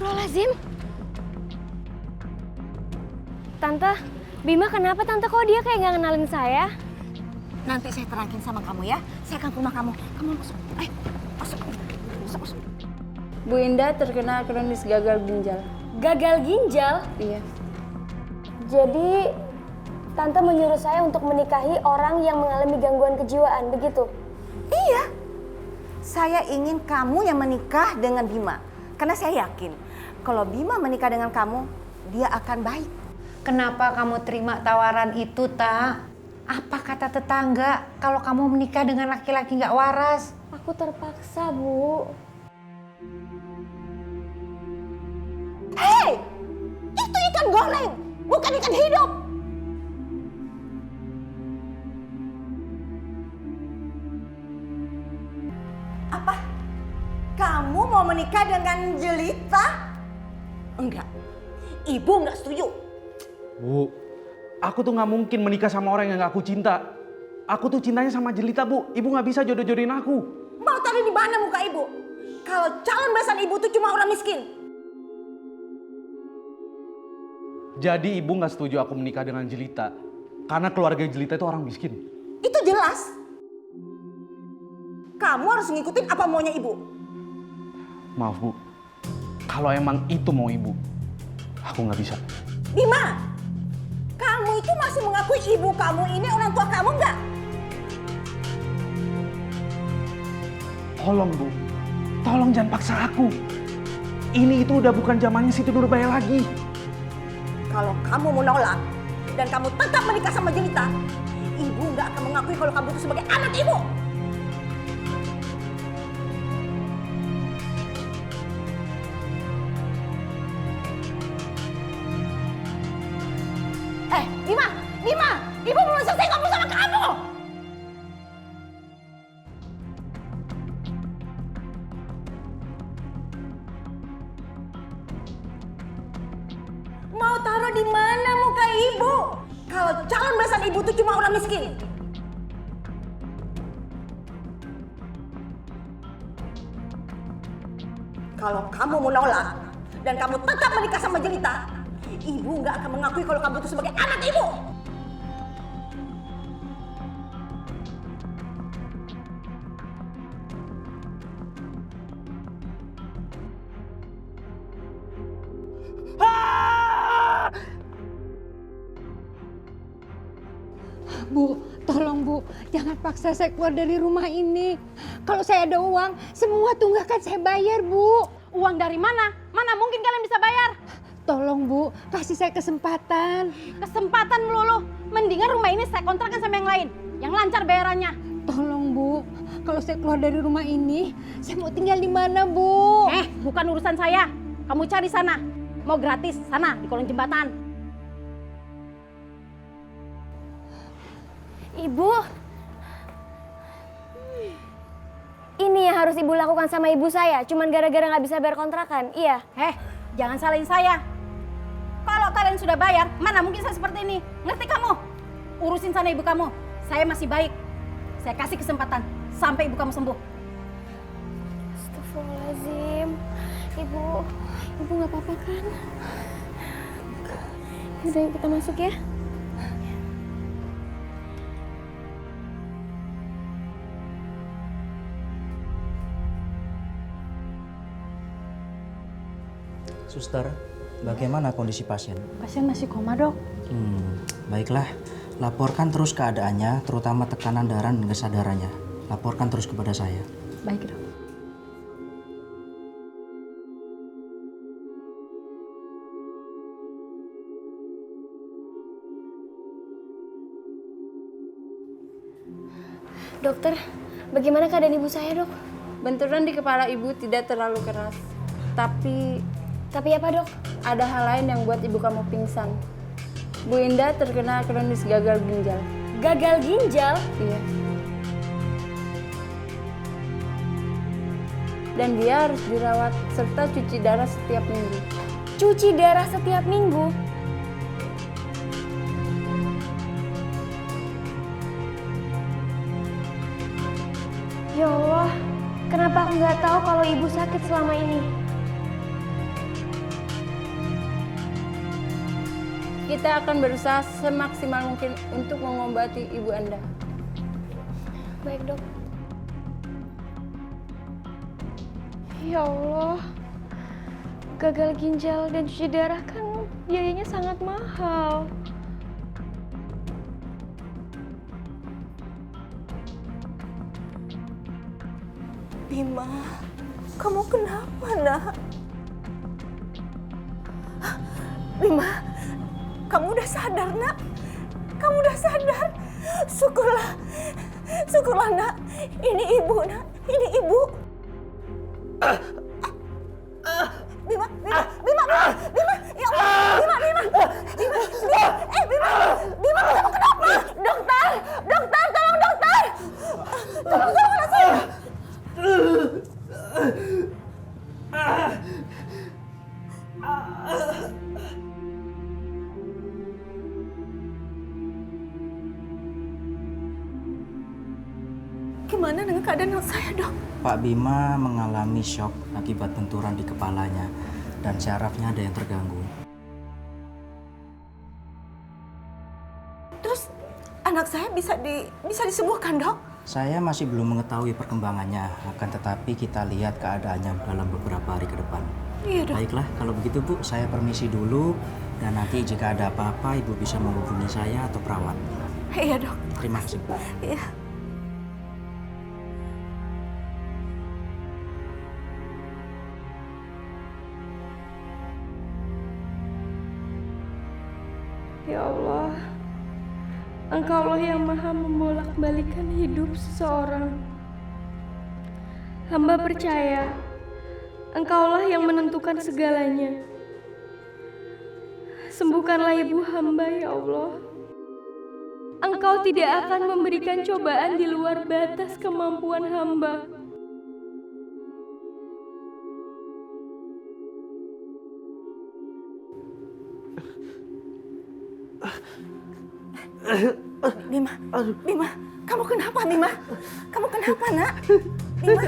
Astagfirullahaladzim. Tante, Bima kenapa Tante? Kok dia kayak gak kenalin saya? Nanti saya terangin sama kamu ya. Saya akan ke rumah kamu. Kamu masuk. Masuk. Masuk. Bu Indah terkena kronis gagal ginjal. Gagal ginjal? Iya. Jadi Tante menyuruh saya untuk menikahi orang yang mengalami gangguan kejiwaan, begitu? Iya. Saya ingin kamu yang menikah dengan Bima. Karena saya yakin kalau Bima menikah dengan kamu, dia akan baik. Kenapa kamu terima tawaran itu, Tak? Apa kata tetangga kalau kamu menikah dengan laki-laki nggak waras? Aku terpaksa, Bu. Hei! Itu ikan goreng, bukan ikan hidup. Apa? Kamu mau menikah dengan Jelita? Enggak. Ibu enggak setuju. Bu, aku tuh nggak mungkin menikah sama orang yang nggak aku cinta. Aku tuh cintanya sama Jelita, Bu. Ibu nggak bisa jodoh-jodohin aku. Mau taruh di mana muka ibu? Kalau calon besan ibu tuh cuma orang miskin. Jadi ibu nggak setuju aku menikah dengan Jelita karena keluarga Jelita itu orang miskin. Itu jelas. Kamu harus ngikutin apa maunya ibu. Maaf, Bu. Kalau emang itu mau ibu, aku nggak bisa. Bima, kamu itu masih mengakui ibu kamu ini orang tua kamu nggak? Tolong, Bu. Tolong jangan paksa aku. Ini itu udah bukan zamannya Siti Nurbaya lagi. Kalau kamu menolak dan kamu tetap menikah sama Jelita, ibu nggak akan mengakui kalau kamu itu sebagai anak ibu. Bima, ibu belum selesai ngomong sama kamu. Mau taruh di mana muka ibu? Kalau calon besan ibu tuh cuma orang miskin. Kalau kamu menolak dan kamu tetap menikah sama Jelita, ibu nggak akan mengakui kalau kamu itu sebagai anak ibu. Bu, tolong Bu, jangan paksa saya keluar dari rumah ini. Kalau saya ada uang, semua tunggakan saya bayar, Bu. Uang dari mana? Mana mungkin kalian bisa bayar? Tolong Bu, kasih saya kesempatan. Kesempatan melulu. Mendingan rumah ini saya kontrakkan sama yang lain. Yang lancar bayarannya. Tolong Bu, kalau saya keluar dari rumah ini, saya mau tinggal di mana, Bu? Bukan urusan saya. Kamu cari sana. Mau gratis, sana di kolong jembatan. Ibu, ini yang harus ibu lakukan sama ibu saya, cuman gara-gara nggak bisa bayar kontrakan, iya? Jangan salahin saya. Kalau kalian sudah bayar, mana mungkin saya seperti ini. Ngerti kamu? Urusin sana ibu kamu. Saya masih baik. Saya kasih kesempatan sampai ibu kamu sembuh. Astagfirullahaladzim. Ibu nggak apa-apa kan? Udah yuk kita masuk ya. Suster, bagaimana kondisi pasien? Pasien masih koma, Dok. Baiklah. Laporkan terus keadaannya, terutama tekanan darah dan kesadarannya. Laporkan terus kepada saya. Baik, Dok. Dokter, bagaimana keadaan ibu saya, Dok? Benturan di kepala ibu tidak terlalu keras. Tapi apa, Dok? Ada hal lain yang buat ibu kamu pingsan. Bu Indah terkena kronis gagal ginjal. Gagal ginjal? Iya. Dan dia harus dirawat serta cuci darah setiap minggu. Cuci darah setiap minggu? Ya Allah, kenapa aku nggak tahu kalau ibu sakit selama ini? kita akan berusaha semaksimal mungkin untuk mengobati ibu Anda. Baik, Dok. Ya Allah, gagal ginjal dan cuci darah kan biayanya sangat mahal. Bima, kamu kenapa, Nak? Bima, kamu udah sadar, Nak? Kamu udah sadar? Syukurlah. Syukurlah, Nak. Ini ibu, Nak. Ini ibu. Bima, Bima, Bima, Bima, Bima. Ya Allah, Bima, Bima. Bima, Bima. Bima, kamu kenapa? Dokter, dokter, tolong dokter. Tolong anak saya. Gimana dengan keadaan anak saya, Dok? Pak Bima mengalami shock akibat benturan di kepalanya dan syarafnya ada yang terganggu. Terus anak saya bisa disembuhkan, Dok? Saya masih belum mengetahui perkembangannya, akan tetapi kita lihat keadaannya dalam beberapa hari ke depan. Iya, Dok. Baiklah, kalau begitu Bu, saya permisi dulu dan nanti jika ada apa-apa Ibu bisa menghubungi saya atau perawat. Iya, Dok. Terima kasih Bu. Iya. Ya Allah, Engkaulah yang maha membolak-balikan hidup seseorang. Hamba percaya, Engkaulah yang menentukan segalanya. Sembuhkanlah ibu hamba, ya Allah. Engkau tidak akan memberikan cobaan di luar batas kemampuan hamba. Bima, Bima, kamu kenapa, Bima? Kamu kenapa, Nak? Bima?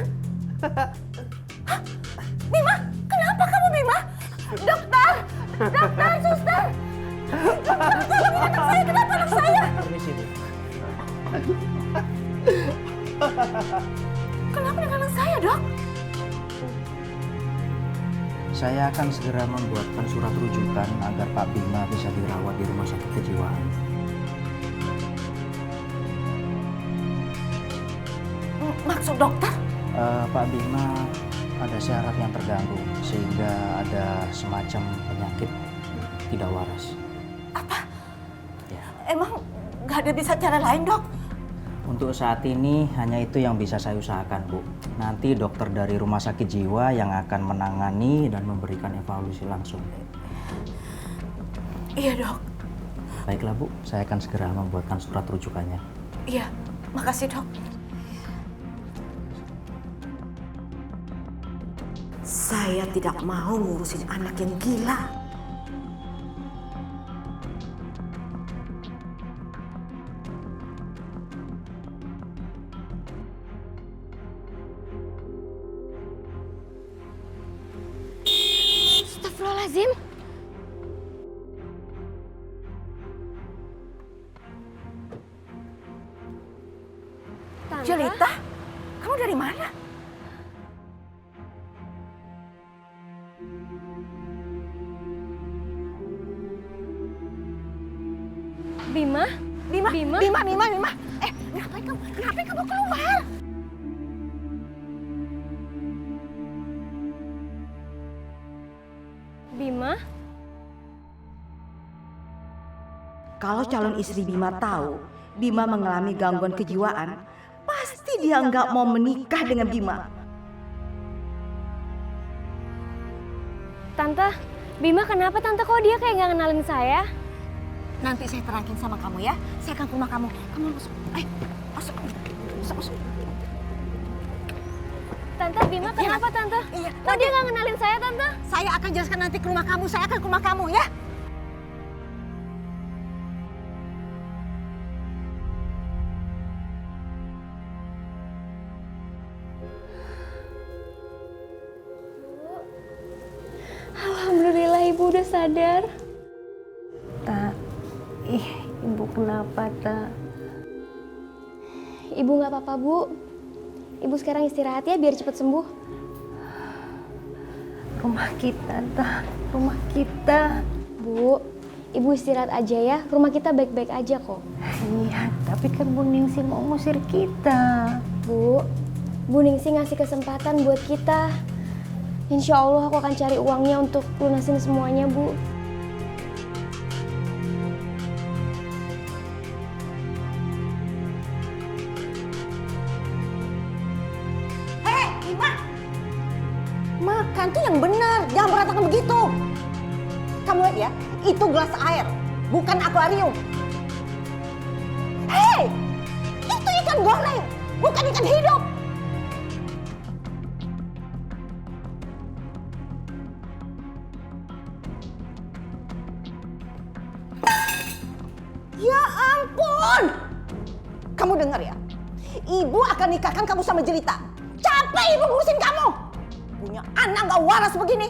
Hah? Bima, kenapa kamu, Bima? Dokter, dokter, suster. Dokter, tolong anak saya, kenapa anak saya? Permisi Bu. Kenapa dengan anak saya, Dok? Saya akan segera membuatkan surat rujukan agar Pak Bima bisa dirawat di rumah sakit kejiwaan. Maksud dokter? Pak Bima ada syaraf yang terganggu sehingga ada semacam penyakit tidak waras. Apa? Ya. Emang gak ada bisa cara lain, Dok? Untuk saat ini hanya itu yang bisa saya usahakan, Bu. Nanti dokter dari rumah sakit jiwa yang akan menangani dan memberikan evaluasi langsung. Iya, Dok. Baiklah, Bu. Saya akan segera membuatkan surat rujukannya. Iya, makasih, Dok. Saya tidak mau ngurusin anak yang gila. Astagfirullahaladzim. Tante? Jelita, kamu dari mana? Bima? Bima, Bima? Bima, Bima, Bima. Ngapain kamu keluar? Bima? Kalau calon istri Bima tahu Bima mengalami gangguan kejiwaan, pasti dia nggak mau menikah dengan Bima. Tante, Bima kenapa Tante? Kok dia kayak nggak kenalin saya? Nanti saya terangin sama kamu ya. Saya akan ke rumah kamu. Kamu masuk. Masuk. Masuk. Tante, Bima kenapa Tante? Iya. Kok dia nggak kenalin saya, Tante? Saya akan jelaskan nanti ke rumah kamu. Saya akan ke rumah kamu ya. Alhamdulillah ibu udah sadar. Tak, Ibu kenapa, Ta? Ibu nggak apa-apa, Bu. Ibu sekarang istirahat ya biar cepat sembuh. Rumah kita, Ta. Rumah kita. Bu, Ibu istirahat aja ya. Rumah kita baik-baik aja kok. Iya, tapi kan Bu Ningsih mau ngusir kita. Bu Ningsih ngasih kesempatan buat kita. Insya Allah aku akan cari uangnya untuk lunasin semuanya, Bu. Hei, Bima! Makan tuh yang benar, jangan berantakan begitu. Kamu lihat ya, itu gelas air, bukan akuarium. Hei, itu ikan goreng, bukan ikan hidup. Ya ampun! Kamu dengar ya, Ibu akan nikahkan kamu sama Jelita. Capek Ibu ngurusin kamu. Punya anak gak waras begini.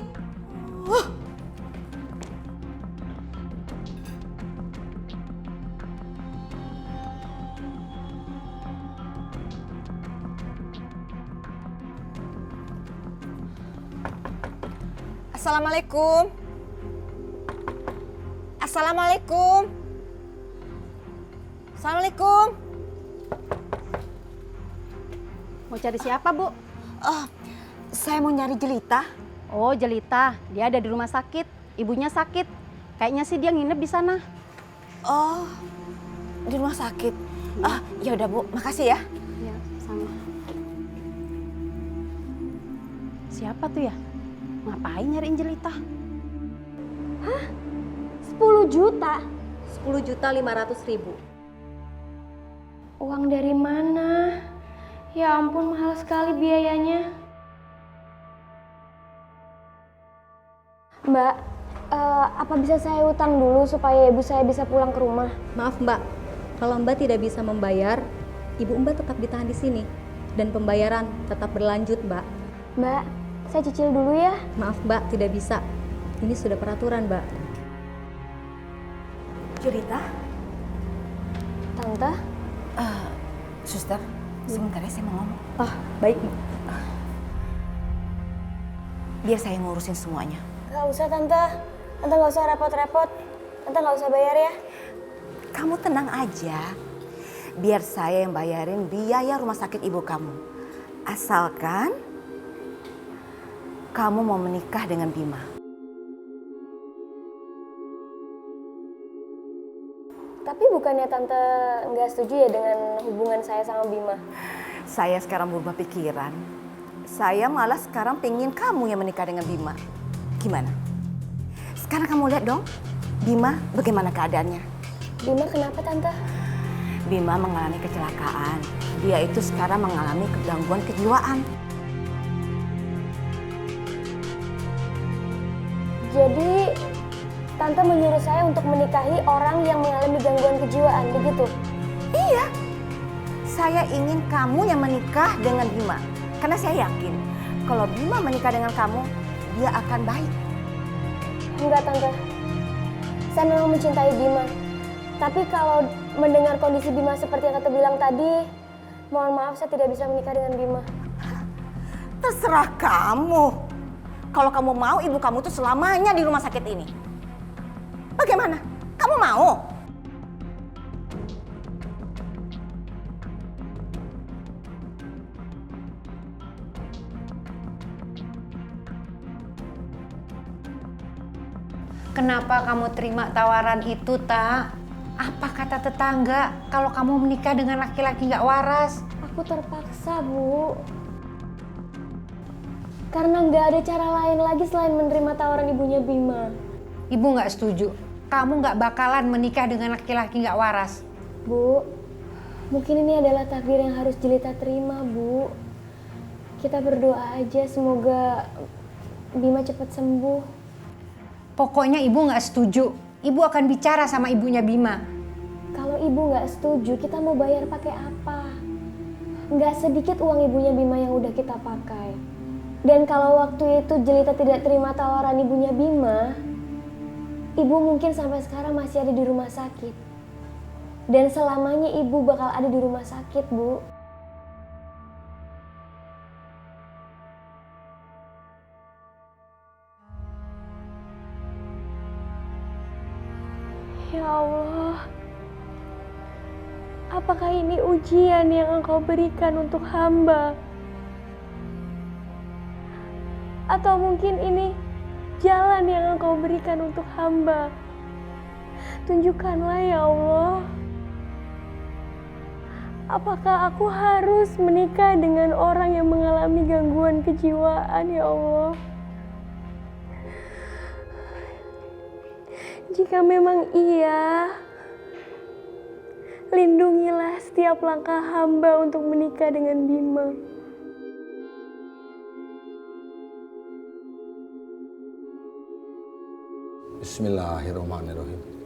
Assalamualaikum. Assalamualaikum. Assalamualaikum. Mau cari siapa, Bu? Saya mau nyari Jelita. Oh, Jelita. Dia ada di rumah sakit. Ibunya sakit. Kayaknya sih dia nginep di sana. Oh, di rumah sakit. Ya udah Bu, makasih ya. Ya, sama. Siapa tuh ya? Ngapain nyariin Jelita? 10 juta? 10.500.000. Uang dari mana? Ya ampun, mahal sekali biayanya. Mbak, apa bisa saya utang dulu supaya ibu saya bisa pulang ke rumah? Maaf Mbak, kalau Mbak tidak bisa membayar, ibu Mbak tetap ditahan di sini dan pembayaran tetap berlanjut Mbak. Mbak, saya cicil dulu ya. Maaf Mbak, tidak bisa. Ini sudah peraturan Mbak. Jelita, Tante? suster, sebentar ya saya mau ngomong. Baik. Biar saya ngurusin semuanya. Gak usah Tante. Tante gak usah repot-repot. Tante gak usah bayar ya. Kamu tenang aja. Biar saya yang bayarin biaya rumah sakit ibu kamu. Asalkan kamu mau menikah dengan Bima. Tapi bukannya Tante nggak setuju ya dengan hubungan saya sama Bima? Saya sekarang berubah pikiran. Saya malah sekarang pengen kamu yang menikah dengan Bima. Gimana? Sekarang kamu lihat dong, Bima bagaimana keadaannya? Bima kenapa Tante? Bima mengalami kecelakaan. Dia itu sekarang mengalami gangguan kejiwaan. Jadi Tante menyuruh saya untuk menikahi orang yang mengalami gangguan kejiwaan, begitu? Iya, saya ingin kamu yang menikah dengan Bima. Karena saya yakin kalau Bima menikah dengan kamu, dia akan baik. Enggak Tante, saya memang mencintai Bima. Tapi kalau mendengar kondisi Bima seperti yang Tante bilang tadi, mohon maaf saya tidak bisa menikah dengan Bima. Terserah kamu. Kalau kamu mau ibu kamu tuh selamanya di rumah sakit ini. Bagaimana? Kamu mau? Kenapa kamu terima tawaran itu, Tak? Apa kata tetangga kalau kamu menikah dengan laki-laki nggak waras? Aku terpaksa, Bu. Karena nggak ada cara lain lagi selain menerima tawaran ibunya Bima. Ibu nggak setuju. Kamu nggak bakalan menikah dengan laki-laki nggak waras. Bu, mungkin ini adalah takdir yang harus Jelita terima, Bu. Kita berdoa aja semoga Bima cepat sembuh. Pokoknya ibu nggak setuju. Ibu akan bicara sama ibunya Bima. Kalau ibu nggak setuju, kita mau bayar pakai apa? Nggak sedikit uang ibunya Bima yang udah kita pakai. Dan kalau waktu itu Jelita tidak terima tawaran ibunya Bima, ibu mungkin sampai sekarang masih ada di rumah sakit. Dan selamanya ibu bakal ada di rumah sakit, Bu. Ya Allah, apakah ini ujian yang Engkau berikan untuk hamba? Atau mungkin ini jalan yang Engkau berikan untuk hamba? Tunjukkanlah ya Allah. Apakah aku harus menikah dengan orang yang mengalami gangguan kejiwaan ya Allah? Jika memang iya, lindungilah setiap langkah hamba untuk menikah dengan Bima. Bismillahirrahmanirrahim.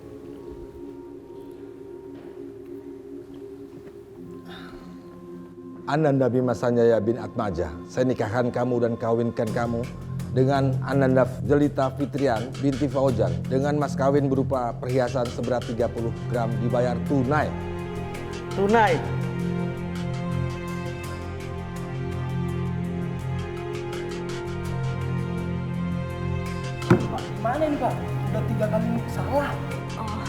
Ananda Bima Sanjaya bin Atmaja, saya nikahkan kamu dan kawinkan kamu dengan Ananda Jelita Fitrian binti Fauzan dengan mas kawin berupa perhiasan seberat 30 gram dibayar tunai. Tunai. Pak, gimana ini Pak? Udah 3 kali salah. Oh,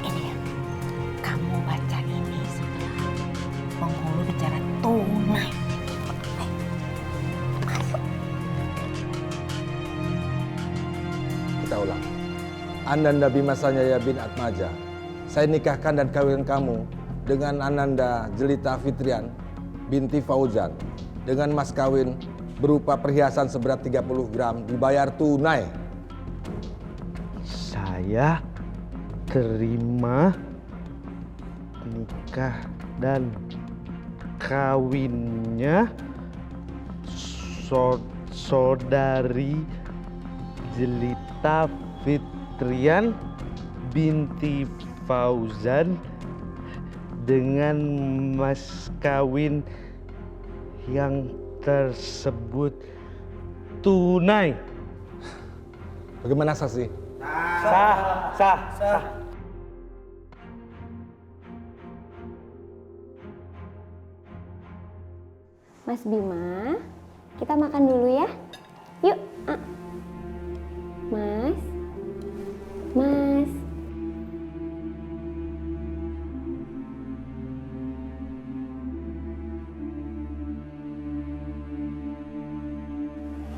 ini ya. Kamu baca ini sebelah penghulu bicara tunai. Kita ulang. Ananda Bima Sanjaya bin Atmaja, saya nikahkan dan kawinkan kamu dengan Ananda Jelita Fitrian binti Fauzan dengan mas kawin berupa perhiasan seberat 30 gram dibayar tunai. Saya terima nikah dan kawinnya saudari Jelita Fitrian binti Fauzan dengan mas kawin yang tersebut tunai. Bagaimana saksi? Sah. Mas Bima, kita makan dulu ya. Yuk. Mas.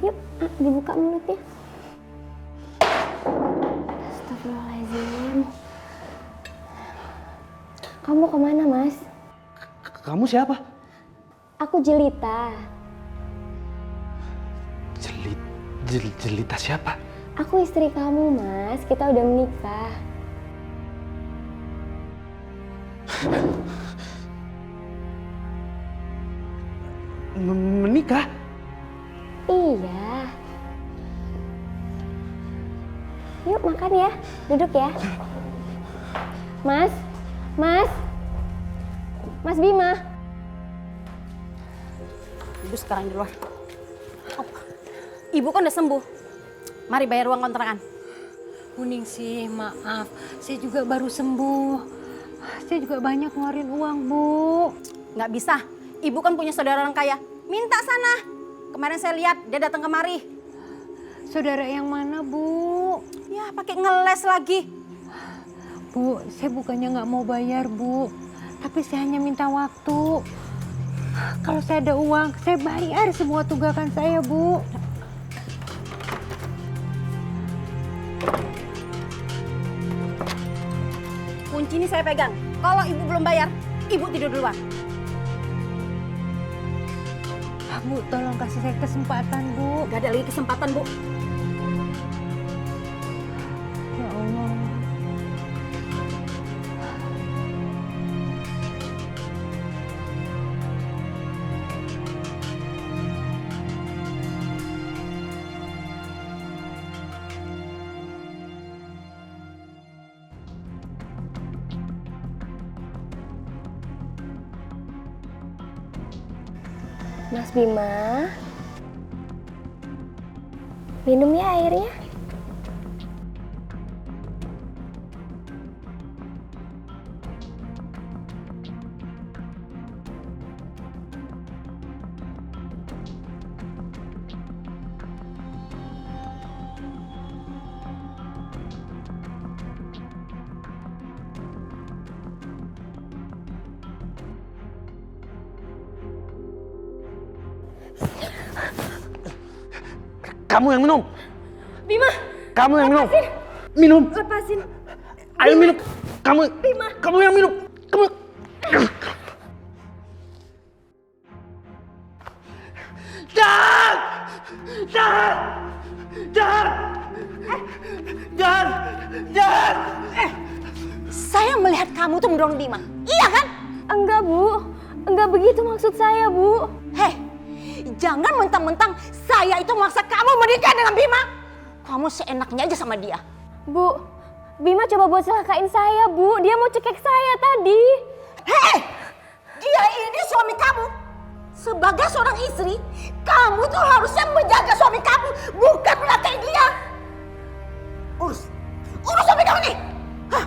Yuk, dibuka mulutnya. Astagfirullahaladzim. Kamu kemana, Mas? Kamu siapa? Aku Jelita. Jelita siapa? Aku istri kamu, Mas. Kita udah menikah. Menikah? Iya. Yuk makan ya. Duduk ya. Mas Bima. Ibu sekarang di luar. Oh, Ibu kan udah sembuh. Mari bayar uang kontrakan. Kuning sih, maaf. Saya juga baru sembuh. Saya juga banyak ngeluarin uang, Bu. Nggak bisa. Ibu kan punya saudara orang kaya. Minta sana. Kemarin saya lihat dia datang kemari. Saudara yang mana, Bu? Ya pakai ngeles lagi. Bu, saya bukannya nggak mau bayar, Bu. Tapi saya hanya minta waktu. Kalau saya ada uang, saya bayar semua tunggakan saya, Bu. Kunci ini saya pegang. Kalau ibu belum bayar, ibu tidur duluan. Bu, tolong kasih saya kesempatan, Bu. Gak ada lagi kesempatan, Bu. Ya Allah. Mas Bima. Minum ya airnya. Kamu yang minum. Bima, Kamu yang minum. lepasin. Minum. Lepasin. Ayo minum. Kamu. Bima. Kamu yang minum. Kamu. Jangan. Jangan. Jangan. Jangan. Jangan. Saya melihat kamu tuh mendorong Bima. Iya kan? Enggak, Bu. Enggak begitu maksud saya, Bu. Heh, jangan mentang-mentang saya itu maksa kamu menikah dengan Bima. Kamu seenaknya aja sama dia. Bu, Bima coba buat celakain saya, Bu. Dia mau cekek saya tadi. Hei, dia ini suami kamu. Sebagai seorang istri, kamu tuh harusnya menjaga suami kamu, bukan melakain dia. Urus suami kamu nih. Hah?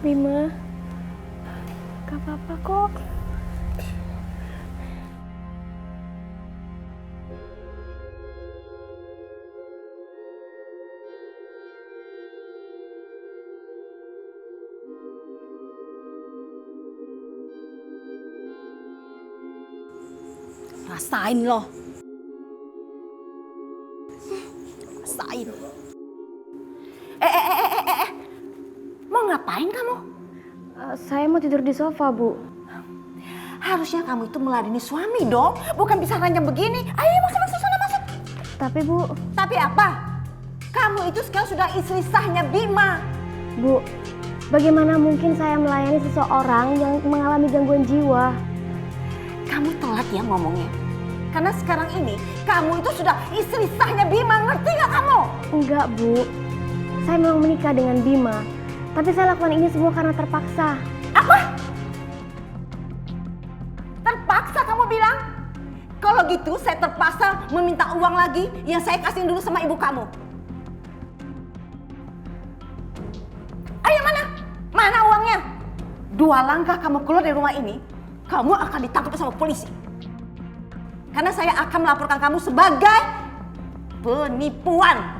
Bima, gak apa-apa kok. Rasain loh. Rasain. Mau ngapain kamu? Saya mau tidur di sofa, Bu. Harusnya kamu itu meladeni suami dong, bukan bisa ranjang begini. Ayo masuk sana masuk. Tapi, Bu. Tapi apa? Kamu itu sekarang sudah istri sahnya Bima. Bu, bagaimana mungkin saya melayani seseorang yang mengalami gangguan jiwa? Kamu telat ya ngomongnya. Karena sekarang ini kamu itu sudah istri sahnya Bima, ngerti gak kamu? Enggak, Bu. Saya memang menikah dengan Bima. Tapi saya lakukan ini semua karena terpaksa. Apa? Terpaksa kamu bilang? Kalau gitu saya terpaksa meminta uang lagi yang saya kasih dulu sama ibu kamu. Ayo mana? Mana uangnya? 2 langkah kamu keluar dari rumah ini, kamu akan ditangkap sama polisi. Karena saya akan melaporkan kamu sebagai penipuan.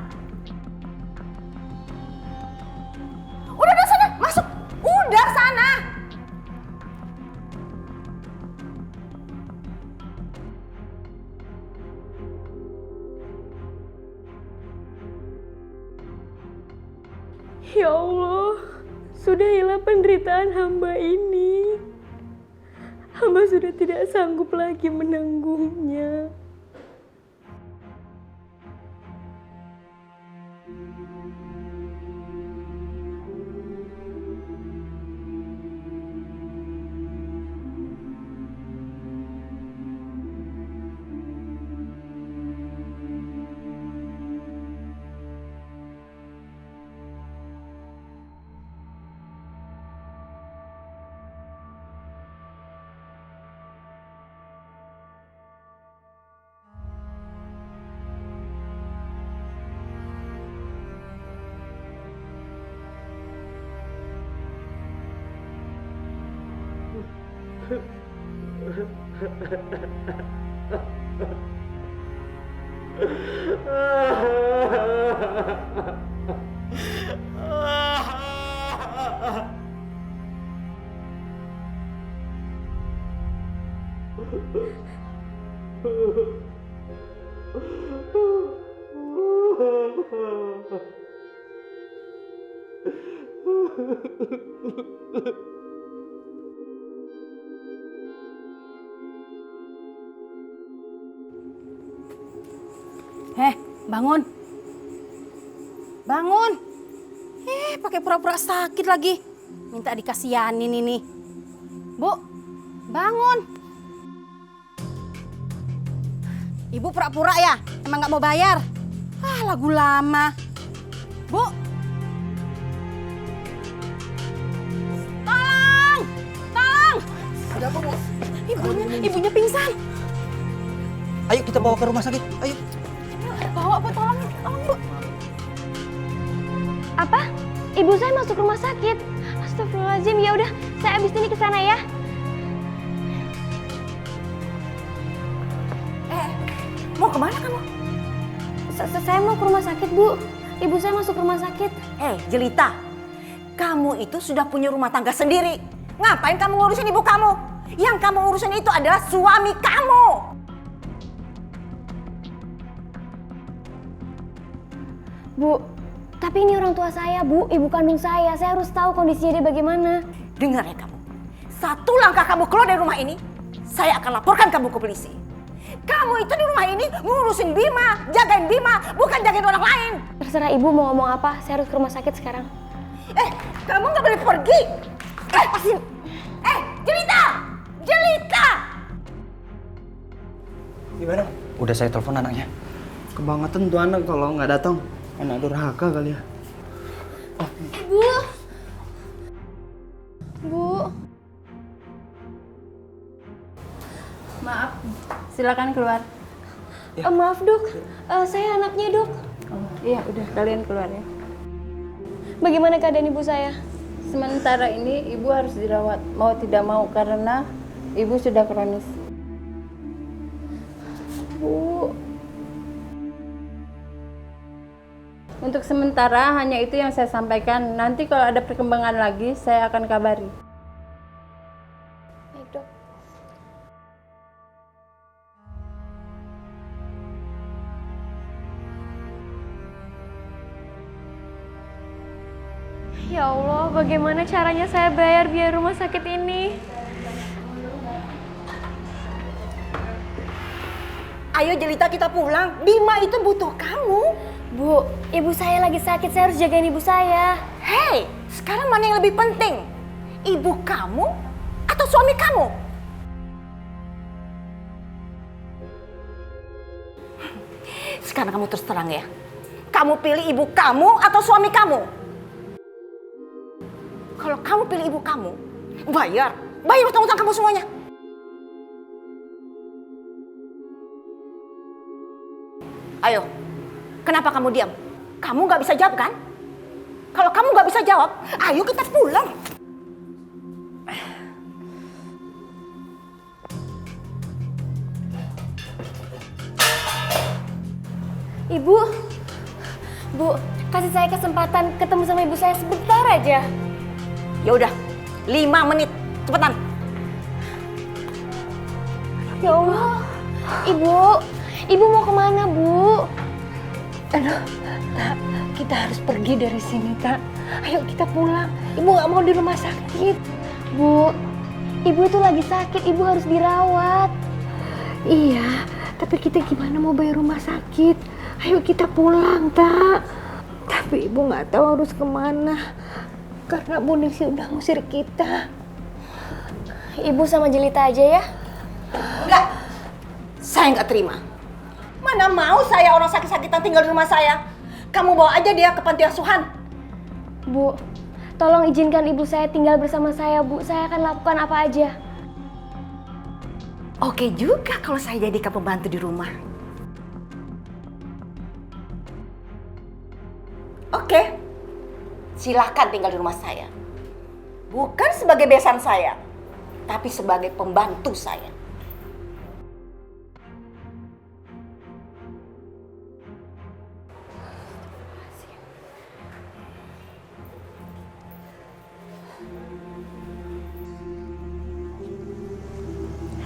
Udah sana, masuk. Udah sana. Ya Allah, sudahilah penderitaan hamba ini. Hamba sudah tidak sanggup lagi menanggungnya. Bangun. Bangun. Pakai pura-pura sakit lagi. Minta dikasihanin ini. Bu, bangun. Ibu pura-pura ya? Emang nggak mau bayar? Lagu lama. Bu. Tolong! Tolong! Ada apa, Bu? Ibunya pingsan. Ayo kita bawa ke rumah sakit. Ayo. Bawa apa? Tolong, Bu. Apa? Ibu saya masuk rumah sakit. Astagfirullahaladzim. Ya udah, saya abis ini ke sana ya. Mau kemana kamu? Saya mau ke rumah sakit, Bu. ibu saya masuk rumah sakit. Jelita, kamu itu sudah punya rumah tangga sendiri. Ngapain kamu ngurusin ibu kamu? Yang kamu urusin itu adalah suami kamu. Bu, tapi ini orang tua saya, Bu, ibu kandung saya. Saya harus tahu kondisinya dia bagaimana. Dengar ya kamu, satu langkah kamu keluar dari rumah ini, saya akan laporkan kamu ke polisi. Kamu itu di rumah ini ngurusin Bima, jagain Bima, bukan jagain orang lain. Terserah ibu mau ngomong apa, saya harus ke rumah sakit sekarang. Kamu nggak boleh pergi. Jelita! Jelita! Gimana? Udah saya telepon anaknya. Kebangetan tuh anak kalau nggak datang. Anak durhaka kali ya. Bu. Maaf, silakan keluar. Maaf dok, saya anaknya dok. Oh, iya udah kalian keluar ya. Bagaimana keadaan ibu saya? Sementara ini ibu harus dirawat mau tidak mau karena ibu sudah kronis. Bu. Untuk sementara hanya itu yang saya sampaikan. Nanti kalau ada perkembangan lagi saya akan kabari. Baik dok. Ya Allah, bagaimana caranya saya bayar biaya rumah sakit ini? Ayo Jelita, kita pulang. Bima itu butuh kamu. Bu, ibu saya lagi sakit, saya harus jagain ibu saya. Hei, sekarang mana yang lebih penting? Ibu kamu atau suami kamu? Sekarang kamu terus terang ya. Kamu pilih ibu kamu atau suami kamu? Kalau kamu pilih ibu kamu, bayar utang-utang kamu semuanya. Ayo, kenapa kamu diam? Kamu nggak bisa jawab kan? Kalau kamu nggak bisa jawab, ayo kita pulang. Ibu, Bu, kasih saya kesempatan ketemu sama ibu saya sebentar aja. Ya udah, 5 menit, cepetan. Ya Allah, Ibu mau kemana, Bu? Aduh, Tak, kita harus pergi dari sini, Tak. Ayo kita pulang. Ibu nggak mau di rumah sakit. Bu, Ibu itu lagi sakit, Ibu harus dirawat. Iya, tapi kita gimana mau bayar rumah sakit? Ayo kita pulang, Tak. Tapi Ibu nggak tahu harus kemana. Karena Bu Ningsi udah ngusir kita. Ibu sama Jelita aja ya? Enggak, saya nggak terima. Mana mau saya orang sakit-sakitan tinggal di rumah saya. Kamu bawa aja dia ke panti asuhan. Bu, tolong izinkan ibu saya tinggal bersama saya, Bu. Saya akan lakukan apa aja. Oke juga kalau saya jadikan pembantu di rumah. Oke, silahkan tinggal di rumah saya. Bukan sebagai besan saya, tapi sebagai pembantu saya.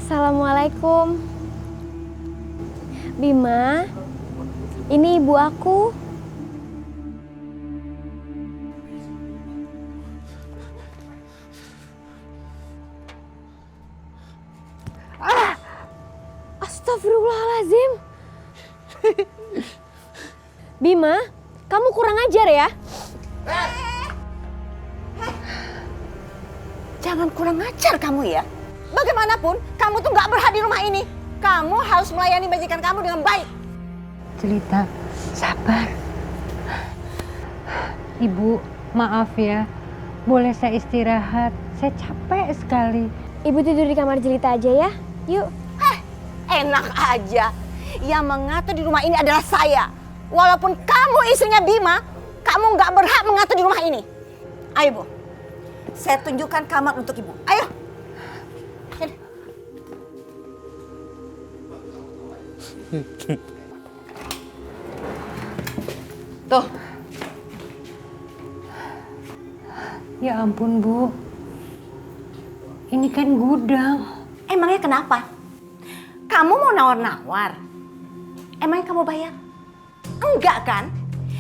Assalamualaikum. Bima, ini ibu aku. Astagfirullahaladzim. Bima, kamu kurang ajar ya? Jangan kurang ajar kamu ya. Bagaimanapun, kamu tuh nggak berhak di rumah ini. Kamu harus melayani majikan kamu dengan baik. Jelita, sabar. Ibu, maaf ya. Boleh saya istirahat? Saya capek sekali. Ibu tidur di kamar Jelita aja ya. Yuk. Enak aja. Yang mengatur di rumah ini adalah saya. Walaupun kamu istrinya Bima, kamu nggak berhak mengatur di rumah ini. Ayo Bu, saya tunjukkan kamar untuk Ibu. Ayo. Sini. Tuh, Ya ampun, Bu. Ini kan gudang. Emangnya kenapa? Kamu mau nawar-nawar? Emangnya kamu bayar? Enggak kan?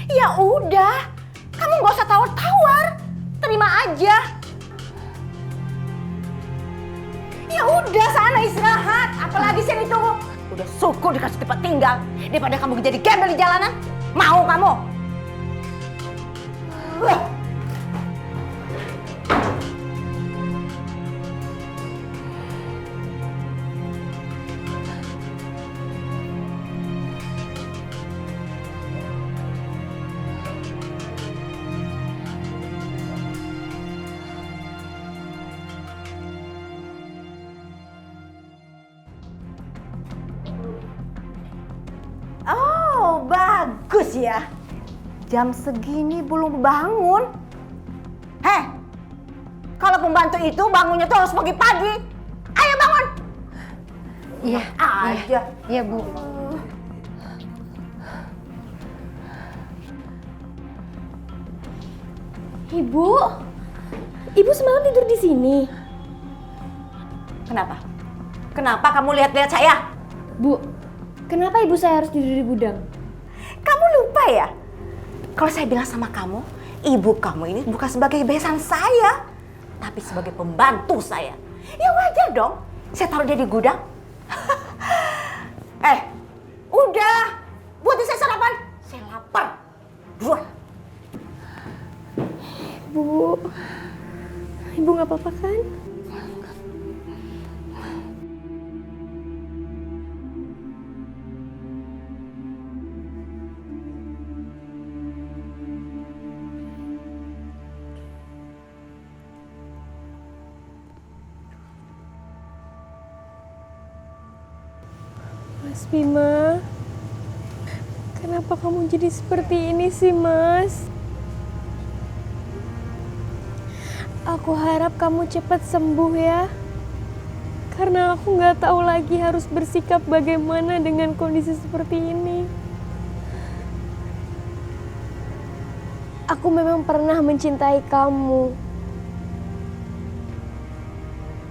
Ya udah, kamu gak usah tawar-tawar. Terima aja. Ya udah, sana istirahat. Apalagi sini tunggu. Udah syukur dikasih tempat tinggal daripada kamu jadi gembel di jalanan. Mau kamu? Oh, bagus ya. Jam segini belum bangun. Heh, kalau pembantu itu bangunnya tuh harus pagi-pagi. Ayo bangun. Iya, Aja. iya, Bu. Ibu, ibu semalam tidur di sini. Kenapa? Kenapa kamu lihat-lihat saya? Bu, kenapa ibu saya harus tidur di gudang? Kamu lupa ya? Kalau saya bilang sama kamu, ibu kamu ini bukan sebagai besan saya, tapi sebagai pembantu saya. Ya wajar dong, saya taruh dia di gudang. Udah, buatin saya sarapan. Saya lapar. Buat. Bu, ibu nggak apa-apa kan? Mas Bima, kenapa kamu jadi seperti ini sih, Mas? Aku harap kamu cepat sembuh ya. Karena aku nggak tahu lagi harus bersikap bagaimana dengan kondisi seperti ini. Aku memang pernah mencintai kamu.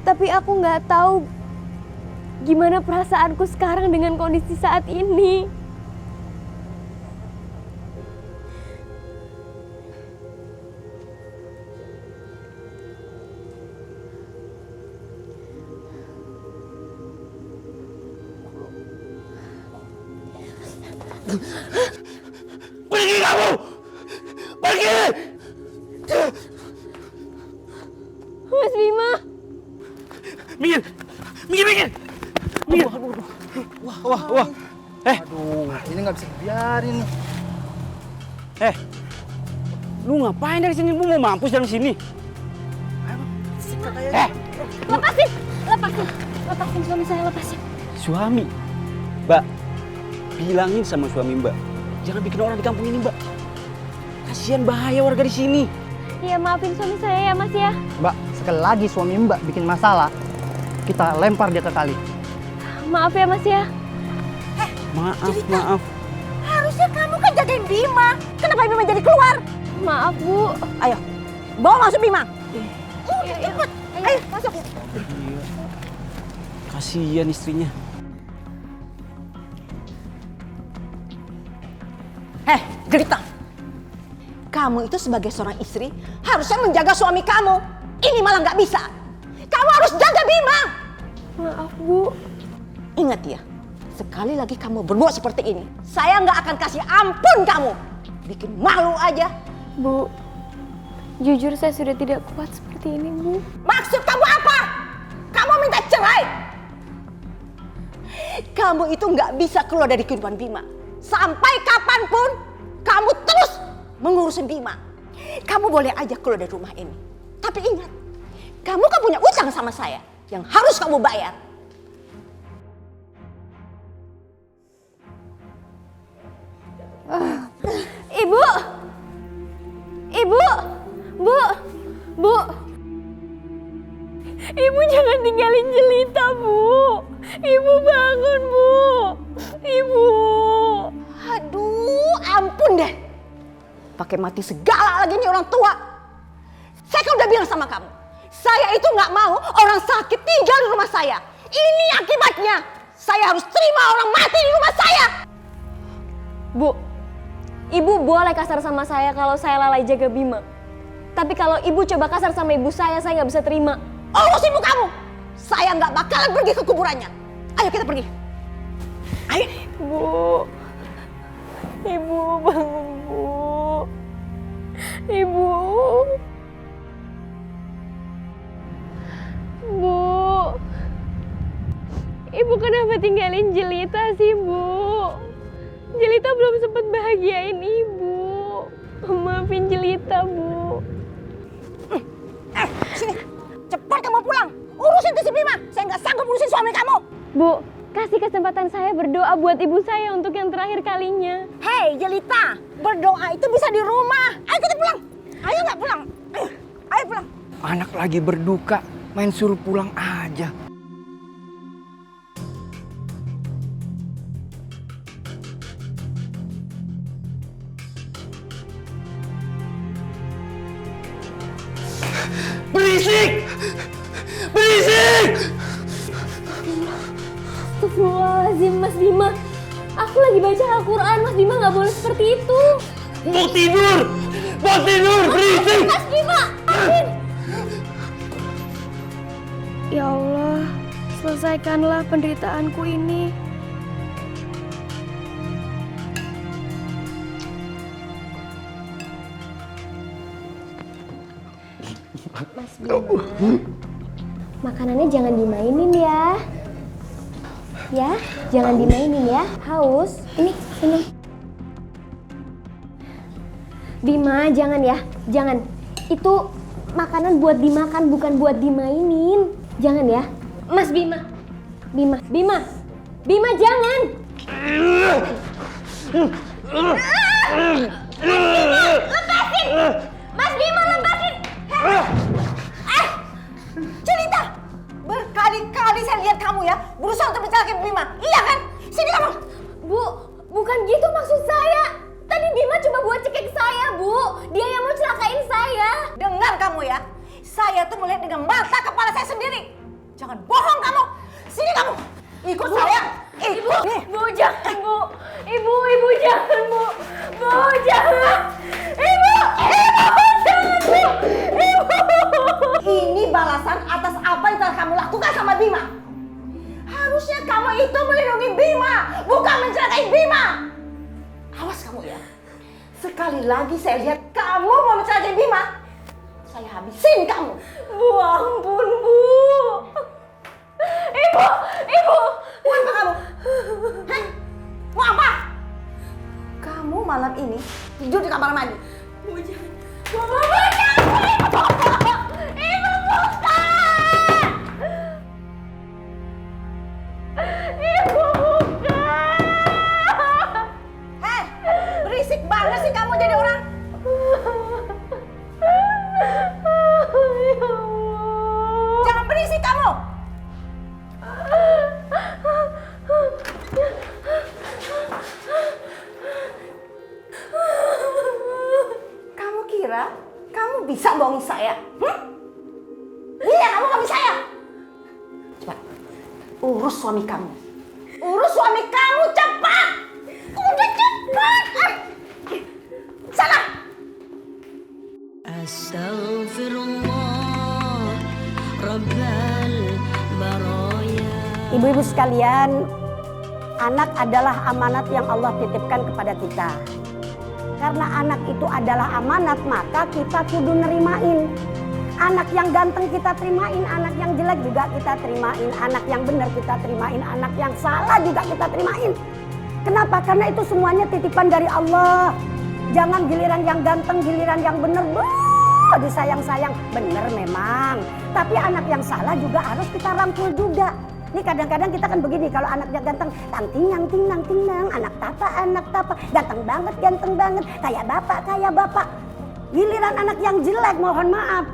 Tapi aku nggak tahu gimana perasaanku sekarang dengan kondisi saat ini. Pergi kamu! Pergi! Mas Bima! Minggir! Minggir! Minggir! Wah. Aduh, ini nggak bisa dibiarin nih. Lu ngapain dari sini? Lu mau mampus dari sini? Lepasin suami saya, lepasin. Suami? Mbak, bilangin sama suami Mbak, jangan bikin orang di kampung ini, Mbak. Kasihan, bahaya warga di sini. Iya, maafin suami saya ya, Mas ya. Mbak, sekali lagi suami Mbak bikin masalah, kita lempar dia ke kali. Maaf ya, Mas ya. Maaf. Harusnya kamu kan jagain Bima. Kenapa Bima jadi keluar? Maaf, Bu. Ayo, bawa masuk Bima. Udah cepet. Ayo masuk. Kasihan istrinya. Gelita. Kamu itu sebagai seorang istri harusnya menjaga suami kamu. Ini malah nggak bisa. Kamu harus jaga Bima. Maaf, Bu. Ingat ya, sekali lagi kamu berbuat seperti ini, saya nggak akan kasih ampun kamu. Bikin malu aja. Bu, jujur saya sudah tidak kuat seperti ini, Bu. Maksud kamu apa? Kamu minta cerai? Kamu itu nggak bisa keluar dari kehidupan Bima. Sampai kapanpun kamu terus mengurusin Bima. Kamu boleh aja keluar dari rumah ini. Tapi ingat, kamu kan punya utang sama saya yang harus kamu bayar. Ibu! Bu! Ibu jangan tinggalin Jelita, Bu. Ibu bangun, Bu. Ibu. Aduh, ampun deh. Pakai mati segala lagi nih orang tua. Saya kan udah bilang sama kamu, saya itu nggak mau orang sakit tinggal di rumah saya. Ini akibatnya. Saya harus terima orang mati di rumah saya. Bu, ibu boleh kasar sama saya kalau saya lalai jaga Bima. Tapi kalau ibu coba kasar sama ibu saya nggak bisa terima. Urus ibu kamu. Saya nggak bakalan pergi ke kuburannya. Ayo kita pergi. Ayo. Bu, ibu bangun bu. Ibu. Bu. Ibu kenapa tinggalin Jelita sih, Bu? Jelita belum sempat bahagiain Ibu. Maafin Jelita, Bu. Sini. Cepat kamu pulang. Urusin tuh si Bima. Saya nggak sanggup urusin suami kamu. Bu, kasih kesempatan saya berdoa buat ibu saya untuk yang terakhir kalinya. Hei, Jelita. Berdoa itu bisa di rumah. Ayo kita pulang. Ayo nggak pulang. Ayo pulang. Anak lagi berduka, main suruh pulang aja. Berisik! Berisik! Astagfirullahaladzim, Mas Bima. Aku lagi baca Al-Quran, Mas Bima nggak boleh seperti itu. Mau tidur! Mau tidur! Berisik! Mas Bima, amin. Ya Allah, selesaikanlah penderitaanku ini. Mas Bima, makanannya jangan dimainin ya. Ya, jangan dimainin ya. Haus. Ini. Bima, jangan ya. Jangan. Itu makanan buat dimakan, bukan buat dimainin. Jangan ya. Mas Bima. Bima jangan. Lepasin. Mas Bima, lepasin. Jelita, berkali-kali saya lihat kamu ya berusaha untuk mencelakai Bima. Iya kan? Sini kamu. Bu, bukan gitu maksud saya. Tadi Bima coba buat cekik saya, Bu. Dia yang mau celakain saya. Dengar kamu ya. Saya tuh melihat dengan mata kepala saya sendiri. Jangan bohong kamu. Sini kamu. Ikut saya. Ikut. Bu, jangan, Bu. Ibu jangan, Bu. Bu, jangan. Ibu, jangan, Bu. Ibu. Ini balasan atas apa yang telah kamu lakukan sama Bima. Harusnya kamu itu melindungi Bima, bukan mencelakai Bima. Awas kamu ya. Sekali lagi saya lihat kamu mau mencelakai Bima, saya habisin kamu. Bu, ampun, Bu. Ibu. Mau apa kamu? Hah? Mau apa? Kamu malam ini tidur di kamar mandi. Bu, jangan. Bu, jangan. Ibu, bukan. Ibu, bukan. Hei, berisik banget sih kamu jadi orang. Jangan berisik kamu. Kamu kira kamu bisa bohongin saya? Iya, kamu nggak bisa ya? Cepat, urus suami kamu. Urus suami kamu cepat. Udah cepat. Sana. Astaghfirullah Rabbal baraya. Ibu-ibu sekalian, anak adalah amanat yang Allah titipkan kepada kita. Karena anak itu adalah amanat, maka kita kudu nerimain. Anak yang ganteng kita terimain, anak yang jelek juga kita terimain, anak yang benar kita terimain, anak yang salah juga kita terimain. Kenapa? Karena itu semuanya titipan dari Allah. Jangan giliran yang ganteng, giliran yang benar, disayang-sayang. Benar memang, tapi anak yang salah juga harus kita rangkul juga. Ini kadang-kadang kita kan begini, kalau anaknya ganteng, tangtinang, anak tapa, ganteng banget, kayak bapak. Giliran anak yang jelek, mohon maaf,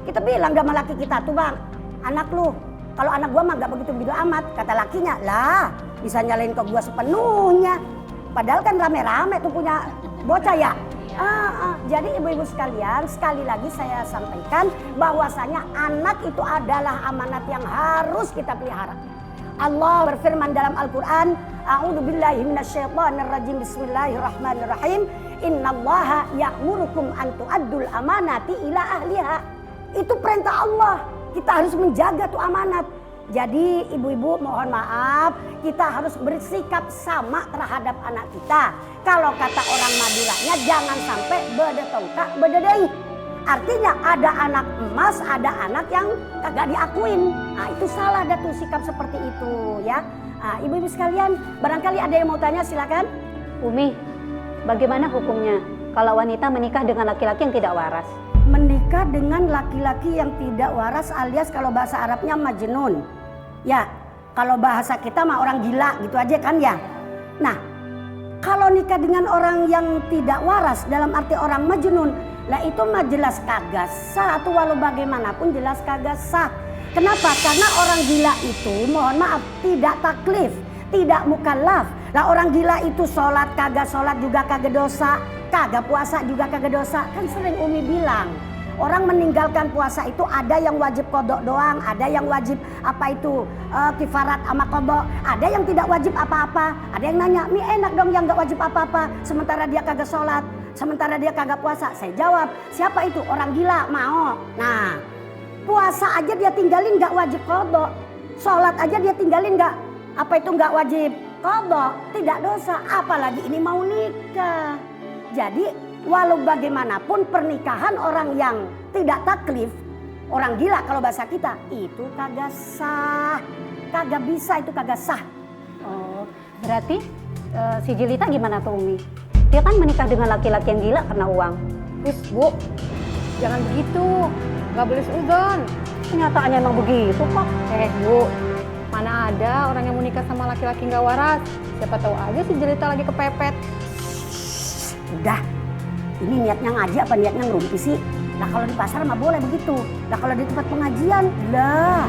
kita bilang sama laki kita tuh, bang, anak lu, kalau anak gua mah gak begitu amat, kata lakinya, lah bisa nyalain ke gua sepenuhnya. Padahal kan rame-rame tuh punya bocah ya. Jadi ibu-ibu sekalian, sekali lagi saya sampaikan bahwasanya anak itu adalah amanat yang harus kita pelihara. Allah berfirman dalam Al-Quran, A'udzubillahi minasyaitonirrajim, Bismillahirrahmanirrahim, Innallaha ya'murukum an tu'addul amanati ila ahliha. Itu perintah Allah, kita harus menjaga tuh amanat. Jadi ibu-ibu mohon maaf, kita harus bersikap sama terhadap anak kita. Kalau kata orang Maduranya, jangan sampai bede tongkak bede deui. Artinya ada anak emas, ada anak yang kagak diakuin. Nah itu salah dah tuh sikap seperti itu ya. Nah, ibu-ibu sekalian, barangkali ada yang mau tanya silakan. Umi, bagaimana hukumnya kalau wanita menikah dengan laki-laki yang tidak waras? Menikah dengan laki-laki yang tidak waras alias kalau bahasa Arabnya majnun. Ya, kalau bahasa kita mah orang gila gitu aja kan ya. Nah, kalau nikah dengan orang yang tidak waras dalam arti orang majnun, lah itu mah jelas kagak sah atau walau bagaimanapun jelas kagak sah. Kenapa? Karena orang gila itu mohon maaf tidak taklif, tidak mukallaf. Lah orang gila itu sholat juga kagak dosa, kagak puasa juga kagak dosa. Kan sering Umi bilang, orang meninggalkan puasa itu ada yang wajib kodok doang, ada yang wajib kifarat sama kodok, ada yang tidak wajib apa-apa. Ada yang nanya, mi enak dong yang gak wajib apa-apa, sementara dia kagak sholat, sementara dia kagak puasa. Saya jawab, siapa itu? Orang gila, mau. Nah, puasa aja dia tinggalin gak wajib kodok, sholat aja dia tinggalin gak wajib kodok, tidak dosa. Apalagi ini mau nikah. Jadi walau bagaimanapun pernikahan orang yang tidak taklif, orang gila kalau bahasa kita, itu kagak sah. Kagak bisa, itu kagak sah. Oh, berarti si Jelita gimana tuh Umi? Dia kan menikah dengan laki-laki yang gila karena uang. Bu, jangan begitu. Gak boleh seuzon. Kenyataannya emang begitu kok. Bu, mana ada orang yang mau nikah sama laki-laki gak waras. Siapa tahu aja si Jelita lagi kepepet. Udah, ini niatnya ngaji apa niatnya ngerumpi sih? Nah kalau di pasar mah boleh begitu. Nah kalau di tempat pengajian, lah.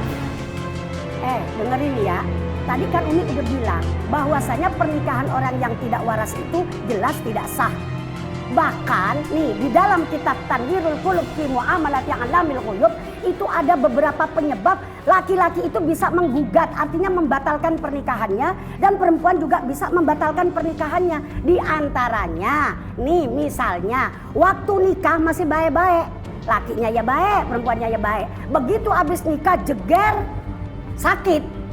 Dengerin ya. Tadi kan Umi udah bilang bahwasanya pernikahan orang yang tidak waras itu jelas tidak sah. Bahkan nih di dalam kitab Tanwirul Qulub fi Muamalat yang Alamil Ghuyub itu ada beberapa penyebab laki-laki itu bisa menggugat, artinya membatalkan pernikahannya, dan perempuan juga bisa membatalkan pernikahannya. Di antaranya nih misalnya waktu nikah masih baik-baik, lakinya ya baik, perempuannya ya baik. Begitu habis nikah jeger sakit.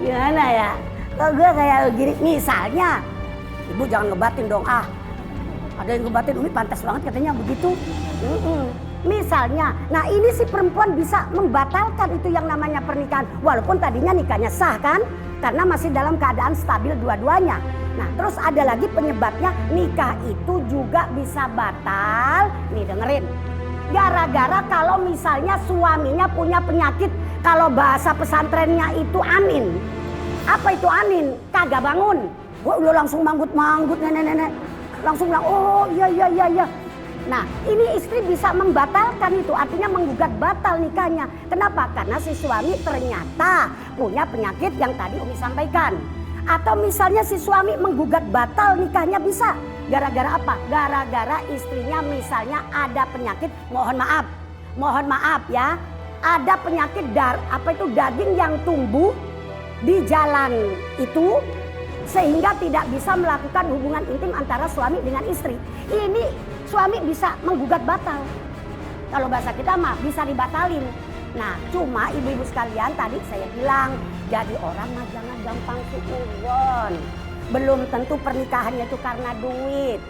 Gimana ya? Kok gue kayak gini misalnya, ibu jangan ngebatin dong ada yang ngebatin Umi pantas banget katanya begitu. Misalnya, nah ini si perempuan bisa membatalkan itu yang namanya pernikahan. Walaupun tadinya nikahnya sah kan, karena masih dalam keadaan stabil dua-duanya. Nah terus ada lagi penyebabnya, nikah itu juga bisa batal. Nih dengerin, gara-gara kalau misalnya suaminya punya penyakit, kalau bahasa pesantrennya itu anin. Apa itu anin? Kagak bangun. Gua udah langsung manggut-manggut nenek-nenek. Langsung bilang, oh iya. Nah ini istri bisa membatalkan itu, artinya menggugat batal nikahnya. Kenapa? Karena si suami ternyata punya penyakit yang tadi Umi sampaikan. Atau misalnya si suami menggugat batal nikahnya bisa. Gara-gara apa? Gara-gara istrinya misalnya ada penyakit, mohon maaf ya. Ada penyakit daging yang tumbuh di jalan itu, sehingga tidak bisa melakukan hubungan intim antara suami dengan istri. Ini suami bisa menggugat batal. Kalau bahasa kita mah bisa dibatalin. Nah cuma ibu-ibu sekalian tadi saya bilang, jadi orang mah jangan gampang suudzon. Belum tentu pernikahannya itu karena duit.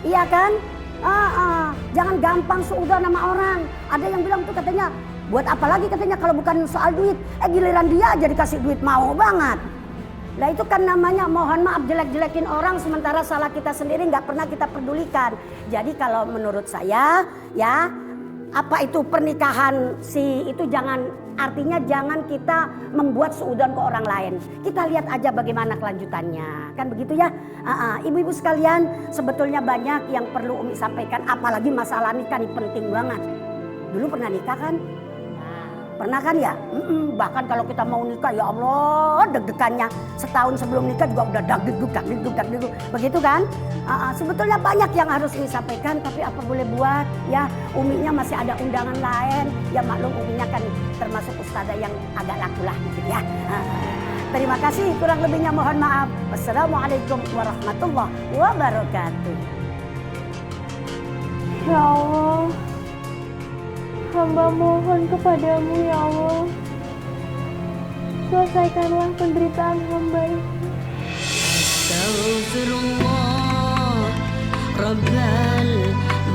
Iya kan? Jangan gampang suudzon sama orang. Ada yang bilang tuh katanya, buat apa lagi katanya kalau bukan soal duit. Giliran dia aja dikasih duit mau banget. Nah itu kan namanya mohon maaf jelek-jelekin orang, sementara salah kita sendiri nggak pernah kita pedulikan. Jadi kalau menurut saya ya, apa itu pernikahan itu artinya jangan kita membuat suudzon ke orang lain. Kita lihat aja bagaimana kelanjutannya, kan begitu ya. Ibu-ibu sekalian, sebetulnya banyak yang perlu Umi sampaikan, apalagi masalah nikah ini penting banget. Dulu pernah nikah kan? Nah, Pernah kan ya? Bahkan kalau kita mau nikah, ya Allah, deg-degannya setahun sebelum nikah juga udah dagdugdug. Begitu kan? Sebetulnya banyak yang harus disampaikan, tapi apa boleh buat? Ya, Uminya masih ada undangan lain. Ya maklum, Uminya kan termasuk ustazah yang agak laku lah gitu ya. Terima kasih, kurang lebihnya mohon maaf. Wassalamualaikum warahmatullahi wabarakatuh. Ya Allah, hamba mohon kepadamu ya Allah, selesaikanlah penderitaan hamba ini. Astaghfirullah Rabbal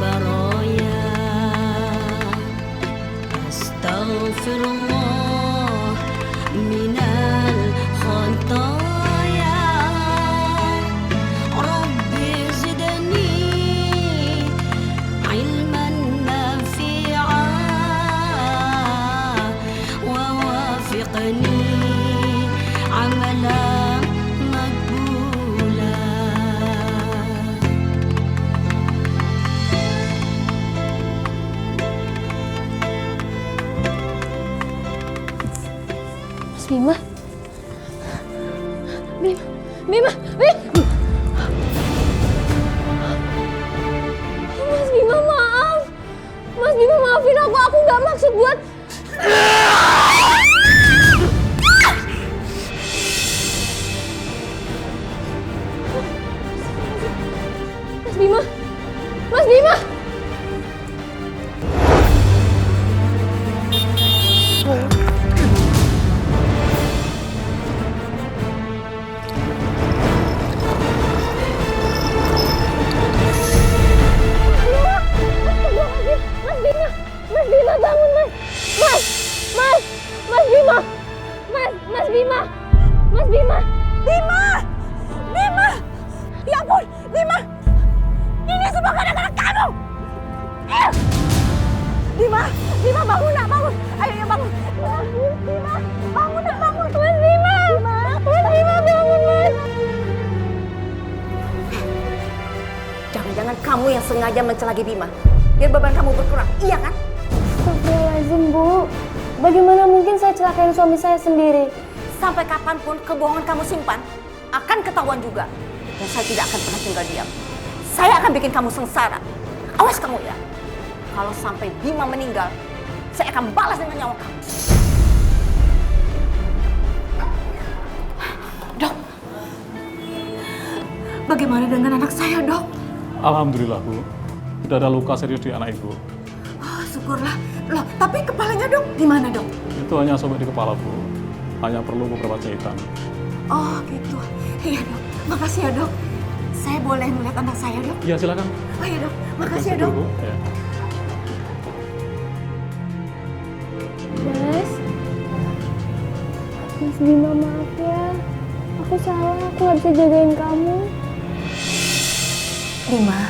baraya. Astaghfirullah minal khataya. Rabbi zidni ilman nafi'a wa wafiqni amalan makbula. Mas Bima. Bima. Mas Bima, maaf. Mas Bima, maafin aku nggak maksud buat... Mas Bima. Mas Bima, bangun Mas. Mas Bima. Ya ampun, Bima. Ini semua gara-gara kamu. Bima, bangun nak, bangun. Ayo bangun. Bima, bangun nak, bangun. Mas Bima, bangun Mas. Jangan-jangan kamu yang sengaja mencelaki Bima, biar beban kamu berkurang, iya kan? Astagfirullahaladzim, Bu. Bagaimana mungkin saya celakain suami saya sendiri? Sampai kapanpun kebohongan kamu simpan akan ketahuan juga. Dan saya tidak akan pernah tinggal diam. Saya akan bikin kamu sengsara. Awas kamu ya. Kalau sampai Bima meninggal, saya akan balas dengan nyawa kamu. Dok, bagaimana dengan anak saya, Dok? Alhamdulillah, Bu. Tidak ada luka serius di anak Ibu. Oh, syukurlah. Loh, tapi kepalanya, Dok, gimana, Dok? Itu hanya sobek di kepala, Bu. Hanya perlu beberapa jahitan. Oh, gitu. Iya, Dok. Makasih ya, Dok. Saya boleh melihat anak saya, Dok? Iya, silakan. Oh, iya, Dok. Makasih ya, Dok. Bu. Ya. Mas Bima, maaf ya. Aku salah, aku gak bisa jagain kamu. Bima,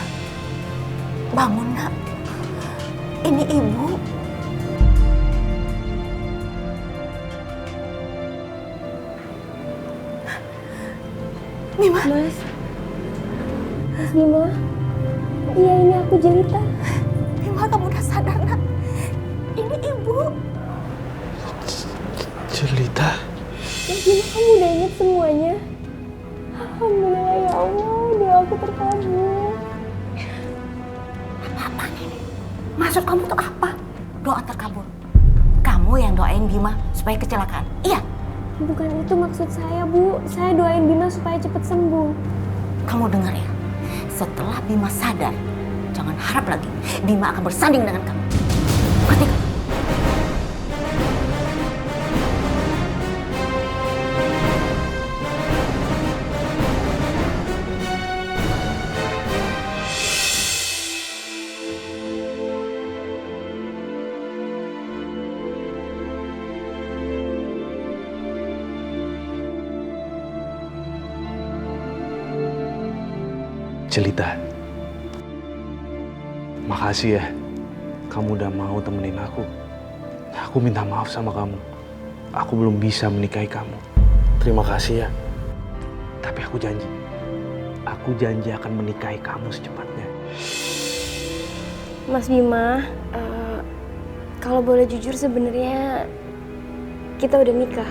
bangun nak. Ini ibu. Bima. Mas Bima. Iya, ini aku Jelita. Bima, kamu udah sadar nak. Ini ibu. Jelita. Mas Bima, kamu udah ingat semuanya. Alhamdulillah ya Allah, doa aku terkabul. Apa ini? Maksud kamu tuh apa? Doa terkabul. Kamu yang doain Bima supaya kecelakaan. Iya. Bukan itu maksud saya, Bu. Saya doain Bima supaya cepat sembuh. Kamu dengar ya? Setelah Bima sadar, jangan harap lagi Bima akan bersanding dengan kamu. Ngerti kamu? Jelita, makasih ya, kamu udah mau temenin aku. Aku minta maaf sama kamu, aku belum bisa menikahi kamu. Terima kasih ya. Tapi aku janji akan menikahi kamu secepatnya. Mas Bima, Kalau boleh jujur sebenarnya kita udah nikah.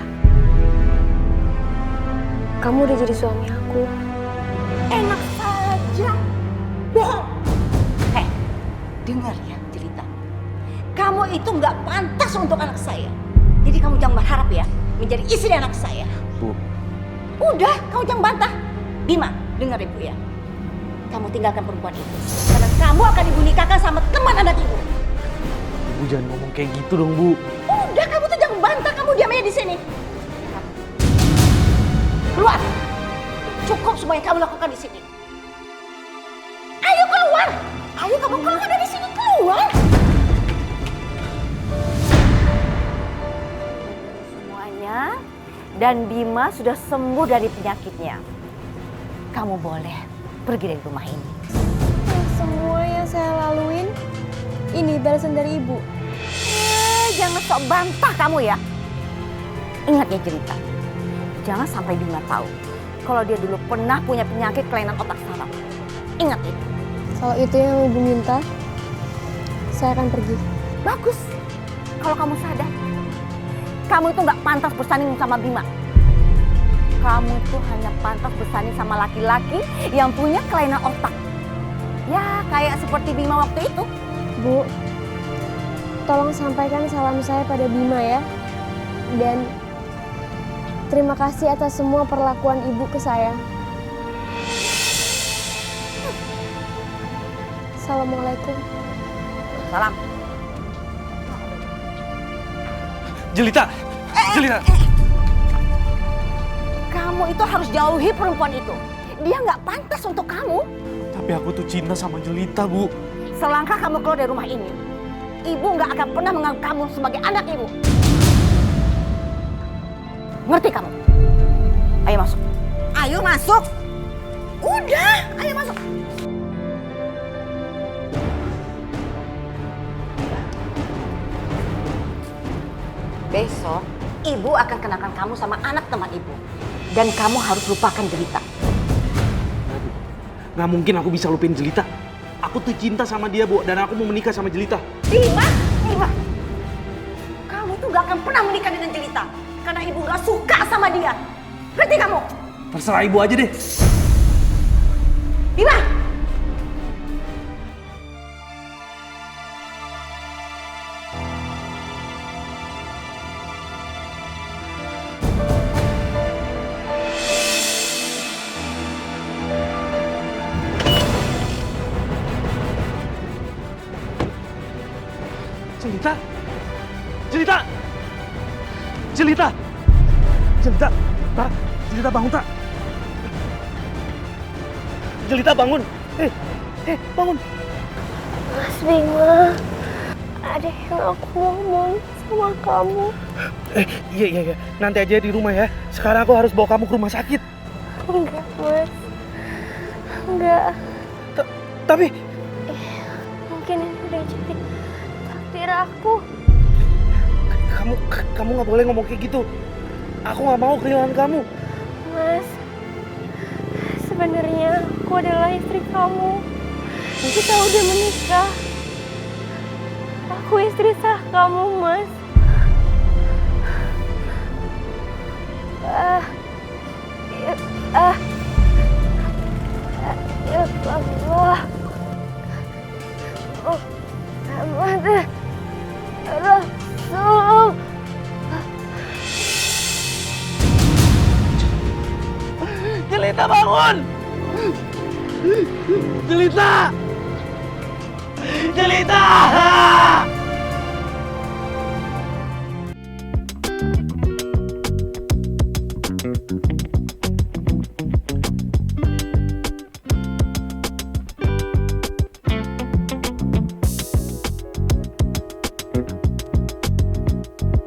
Kamu udah jadi suami aku. Enak saja. Bohong. Hei, dengar ya cerita. Kamu itu nggak pantas untuk anak saya. Jadi kamu jangan berharap ya menjadi istri anak saya. Bu. Udah, kamu jangan bantah. Bima, dengar ibu ya. Kamu tinggalkan perempuan itu. Karena kamu akan ibu nikahkan sama teman anak ibu. Ibu jangan ngomong kayak gitu dong, Bu. Udah, kamu tuh jangan bantah. Kamu diam aja di sini. Keluar. Cukup semua yang kamu lakukan di sini. Ayo keluar. Ayo kamu keluar dari sini, keluar. Semuanya. Dan Bima sudah sembuh dari penyakitnya. Kamu boleh pergi dari rumah ini. Semua yang saya laluin, ini balasan dari ibu. Jangan sok bantah kamu ya. Ingat ya cerita. Jangan sampai Bima tahu kalau dia dulu pernah punya penyakit kelainan otak saraf. Ingat itu. Kalau itu yang ibu minta, saya akan pergi. Bagus. Kalau kamu sadar, kamu itu nggak pantas bersanding sama Bima. Kamu itu hanya pantas bersanding sama laki-laki yang punya kelainan otak. Ya, kayak seperti Bima waktu itu. Bu, tolong sampaikan salam saya pada Bima ya. Dan terima kasih atas semua perlakuan ibu ke saya. Assalamualaikum. Salam. Jelita! Jelita! Kamu itu harus jauhi perempuan itu. Dia nggak pantas untuk kamu. Tapi aku tuh cinta sama Jelita, Bu. Selangkah kamu keluar dari rumah ini, ibu nggak akan pernah menganggap kamu sebagai anak ibu. Ngerti kamu? Ayo masuk. Ayo masuk. Udah, ayo masuk. Besok, ibu akan kenakan kamu sama anak teman ibu. Dan kamu harus lupakan Jelita. Nggak mungkin aku bisa lupain Jelita. Aku tuh cinta sama dia, Bu. Dan aku mau menikah sama Jelita. Bima, kamu tuh gak akan pernah menikah dengan Jelita. Karena ibu gak suka sama dia. Ngerti kamu? Terserah ibu aja deh. Bima! Jelita! Jelita! Jelita! Jelita! Tak! Jelita bangun, tak! Jelita bangun! Bangun! Mas Bima, ada yang aku ngomong sama kamu. Iya. Nanti aja di rumah ya. Sekarang aku harus bawa kamu ke rumah sakit. Enggak, Mas. Enggak. Tapi... mungkin ini udah jadi takdir aku. Kamu nggak boleh ngomong kayak gitu. Aku nggak mau kehilangan kamu. Mas, sebenarnya aku adalah istri kamu. Kita udah menikah. Aku istri sah kamu, Mas. Ya Allah. Muhammad Rasul. Jelita bangun! Jelita! Jelita!